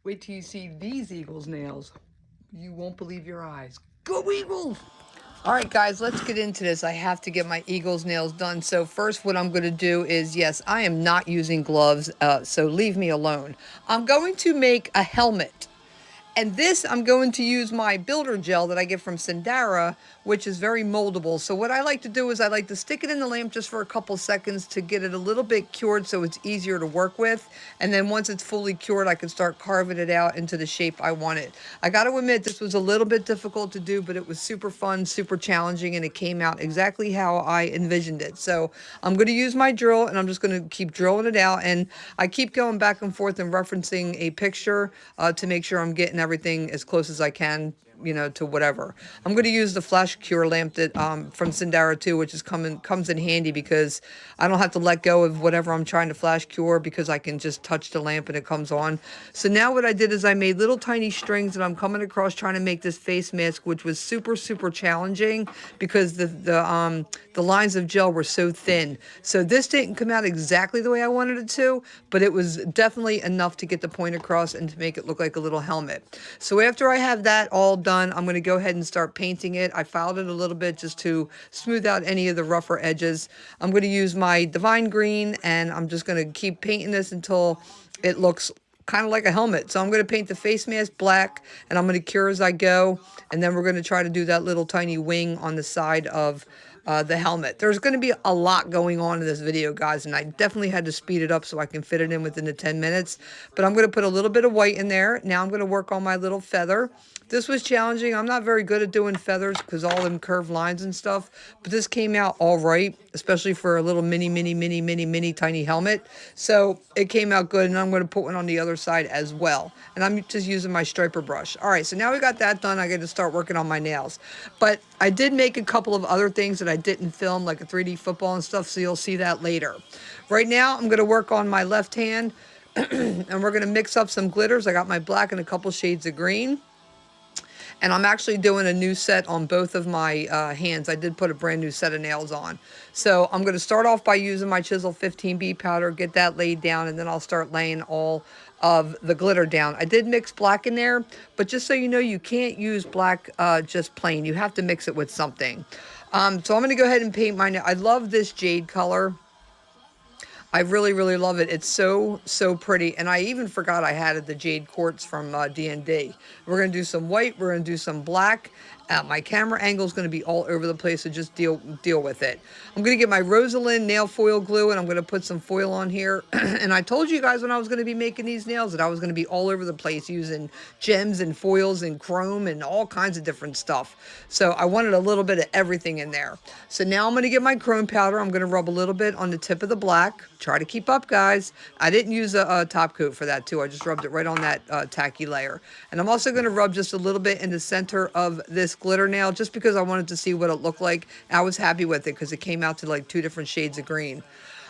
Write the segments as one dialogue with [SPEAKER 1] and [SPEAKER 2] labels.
[SPEAKER 1] Wait till you see these Eagles nails. You won't believe your eyes. Go Eagles! All right, guys, let's get into this. I have to get my Eagles nails done. So first, what I'm going to do is, yes, I am not using gloves, so leave me alone. I'm going to make a helmet. And this, I'm going to use my builder gel that I get from Sendara, which is very moldable. So what I like to do is I like to stick it in the lamp just for a couple seconds to get it a little bit cured so it's easier to work with. And then once it's fully cured, I can start carving it out into the shape I want it. I got to admit, this was a little bit difficult to do, but it was super fun, super challenging, and it came out exactly how I envisioned it. So I'm going to use my drill, and I'm just going to keep drilling it out. And I keep going back and forth and referencing a picture to make sure I'm getting everything as close as I can, you know, to whatever. I'm going to use the flash cure lamp that from Sendara too, which is comes in handy because I don't have to let go of whatever I'm trying to flash cure because I can just touch the lamp and it comes on. So now what I did is I made little tiny strings and I'm coming across trying to make this face mask, which was super challenging because the lines of gel were so thin. So this didn't come out exactly the way I wanted it to, but it was definitely enough to get the point across and to make it look like a little helmet. So after I have that all done, I'm going to go ahead and start painting it. I filed it a little bit just to smooth out any of the rougher edges. I'm going to use my Divine Green and I'm just going to keep painting this until it looks kind of like a helmet. So I'm going to paint the face mask black and I'm going to cure as I go. And then we're going to try to do that little tiny wing on the side of the helmet. There's going to be a lot going on in this video, guys, and I definitely had to speed it up so I can fit it in within the 10 minutes. But I'm going to put a little bit of white in there. Now I'm going to work on my little feather. This was challenging. I'm not very good at doing feathers because all them curved lines and stuff, but this came out all right, especially for a little mini tiny helmet. So it came out good, and I'm going to put one on the other side as well. And I'm just using my striper brush. All right, so now we got that done. I got to start working on my nails. But I did make a couple of other things that I didn't film, like a 3D football and stuff, so you'll see that later. Right now, I'm going to work on my left hand, and we're going to mix up some glitters. I got my black and a couple shades of green. And I'm actually doing a new set on both of my hands. I did put a brand new set of nails on. So I'm going to start off by using my Chisel 15B powder, get that laid down, and then I'll start laying all of the glitter down. I did mix black in there, but just so you know, you can't use black just plain. You have to mix it with something. So I'm going to go ahead and paint my nail. I love this jade color. I really love it. It's so pretty. And I even forgot I had the jade quartz from D&D. We're going to do some white. We're going to do some black. My camera angle is going to be all over the place, so just deal with it. I'm going to get my Rosalind nail foil glue, and I'm going to put some foil on here. And I told you guys when I was going to be making these nails that I was going to be all over the place using gems and foils and chrome and all kinds of different stuff. So I wanted a little bit of everything in there. So now I'm going to get my chrome powder. I'm going to rub a little bit on the tip of the black. Try to keep up, guys. I didn't use a top coat for that, too. I just rubbed it right on that tacky layer. And I'm also going to rub just a little bit in the center of this glitter nail just because I wanted to see what it looked like. I was happy with it because it came out to like 2 different shades of green.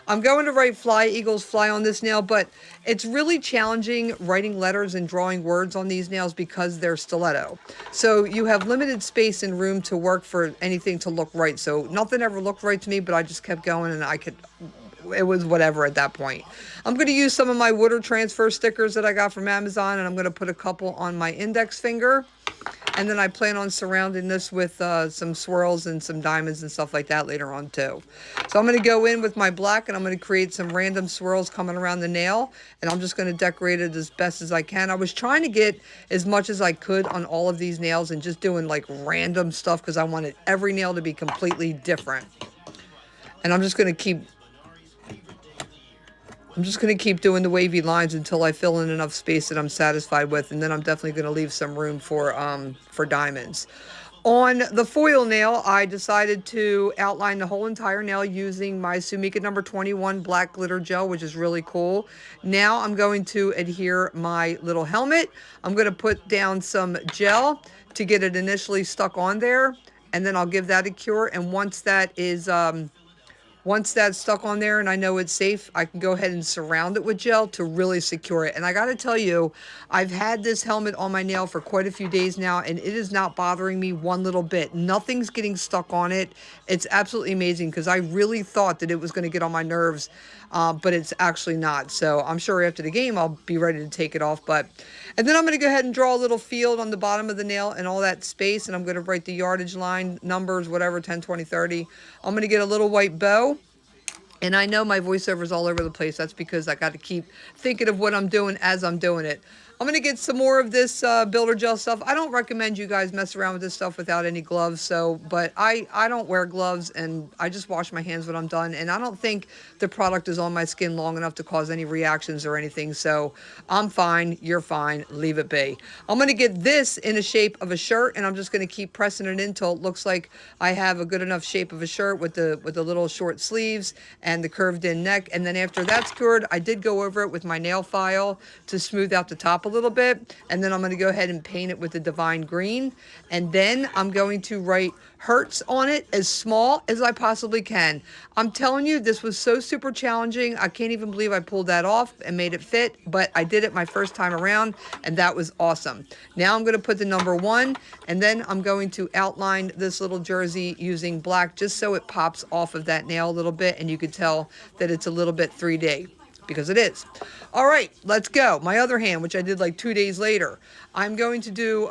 [SPEAKER 1] I'm going to write Fly Eagles Fly on this nail, but it's really challenging writing letters and drawing words on these nails because they're stiletto. So you have limited space and room to work for anything to look right. So nothing ever looked right to me, but I just kept going and it was whatever at that point. I'm going to use some of my water transfer stickers that I got from Amazon, and I'm going to put a couple on my index finger. And then I plan on surrounding this with some swirls and some diamonds and stuff like that later on too. So I'm going to go in with my black and I'm going to create some random swirls coming around the nail. And I'm just going to decorate it as best as I can. I was trying to get as much as I could on all of these nails and just doing like random stuff because I wanted every nail to be completely different. And I'm just going to keep doing the wavy lines until I fill in enough space that I'm satisfied with, and then I'm definitely going to leave some room for diamonds. On the foil nail, I decided to outline the whole entire nail using my Sumika number 21 black glitter gel, which is really cool. Now I'm going to adhere my little helmet. I'm going to put down some gel to get it initially stuck on there, and then I'll give that a cure, and once that is Once that's stuck on there and I know it's safe, I can go ahead and surround it with gel to really secure it. And I got to tell you, I've had this helmet on my nail for quite a few days now, and it is not bothering me one little bit. Nothing's getting stuck on it. It's absolutely amazing because I really thought that it was going to get on my nerves, but it's actually not. So I'm sure after the game, I'll be ready to take it off. And then I'm going to go ahead and draw a little field on the bottom of the nail and all that space, and I'm going to write the yardage line, numbers, whatever, 10, 20, 30. I'm going to get a little white bow. And I know my voiceover is all over the place. That's because I got to keep thinking of what I'm doing as I'm doing it. I'm going to get some more of this builder gel stuff. I don't recommend you guys mess around with this stuff without any gloves. But I don't wear gloves, and I just wash my hands when I'm done. And I don't think the product is on my skin long enough to cause any reactions or anything. So I'm fine. You're fine. Leave it be. I'm going to get this in a shape of a shirt, and I'm just going to keep pressing it in until it looks like I have a good enough shape of a shirt with the little short sleeves and the curved in neck. And then after that's cured, I did go over it with my nail file to smooth out the top a little bit, and then I'm going to go ahead and paint it with the Divine Green, and then I'm going to write Hertz on it as small as I possibly can. I'm telling you, this was so super challenging. I can't even believe I pulled that off and made it fit, but I did it my first time around, and that was awesome. Now I'm going to put the number 1, and then I'm going to outline this little jersey using black just so it pops off of that nail a little bit, and you could tell that it's a little bit 3D. Because it is. All right, let's go. My other hand, which I did like 2 days later, I'm going to do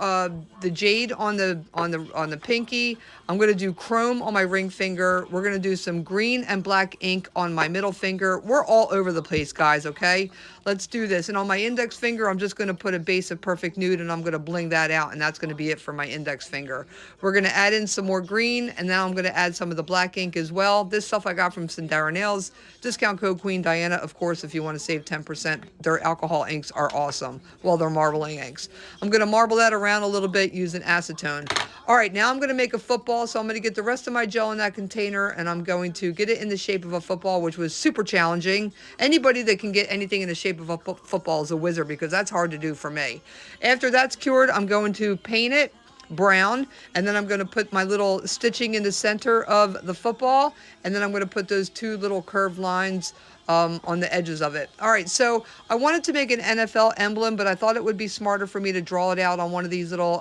[SPEAKER 1] the jade on the pinky. I'm going to do chrome on my ring finger. We're going to do some green and black ink on my middle finger. We're all over the place, guys, okay? Let's do this. And on my index finger, I'm just going to put a base of perfect nude, and I'm going to bling that out, and that's going to be it for my index finger. We're going to add in some more green, and then I'm going to add some of the black ink as well. This stuff I got from Sindara Nails. Discount code Queen Diana, of course, if you want to save 10%. Their alcohol inks are awesome. Well, they're marbling inks. I'm going to marble that around a little bit using acetone. All right, now I'm going to make a football, so I'm going to get the rest of my gel in that container, and I'm going to get it in the shape of a football, which was super challenging. Anybody that can get anything in the shape of a football is a wizard, because that's hard to do for me. After that's cured, I'm going to paint it brown, and then I'm going to put my little stitching in the center of the football, and then I'm going to put those 2 little curved lines on the edges of it. All right, so I wanted to make an NFL emblem, but I thought it would be smarter for me to draw it out on one of these little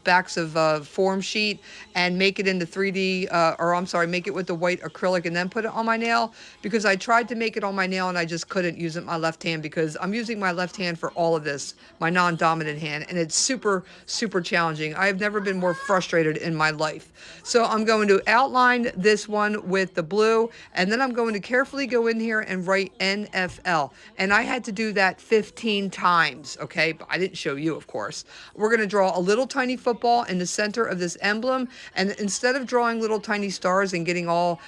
[SPEAKER 1] backs of form sheet and make it into 3D, make it with the white acrylic and then put it on my nail, because I tried to make it on my nail and I just couldn't use it my left hand, because I'm using my left hand for all of this, my non-dominant hand, and it's super, super challenging. I have never been more frustrated in my life. So I'm going to outline this one with the blue, and then I'm going to carefully go in here and write NFL. And I had to do that 15 times, okay? But I didn't show you, of course. We're going to draw a little tiny football in the center of this emblem, and instead of drawing little tiny stars and getting all,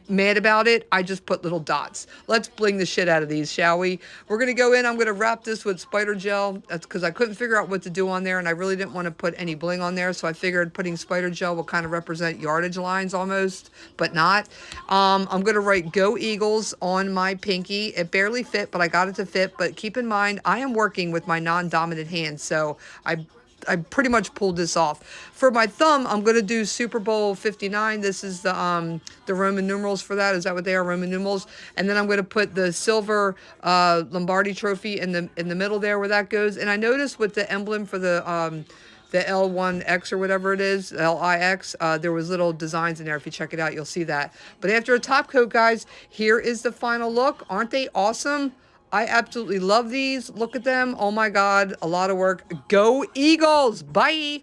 [SPEAKER 1] mad about it, I just put little dots. Let's bling the shit out of these, shall we? We're going to go in. I'm going to wrap this with spider gel. That's because I couldn't figure out what to do on there, and I really didn't want to put any bling on there, so I figured putting spider gel will kind of represent yardage lines almost, but not. I'm going to write Go Eagles on my pinky. It barely fit, but I got it to fit. But keep in mind, I am working with my non-dominant hand, so I pretty much pulled this off. For my thumb, I'm going to do Super Bowl 59. This is the Roman numerals for that. Is that what they are, Roman numerals? And then I'm going to put the silver Lombardi trophy in the middle there where that goes. And I noticed with the emblem for the L1X or whatever it is, LIX, there was little designs in there. If you check it out, you'll see that. But after a top coat, guys, here is the final look. Aren't they awesome? I absolutely love these. Look at them. Oh my God, a lot of work. Go Eagles. Bye.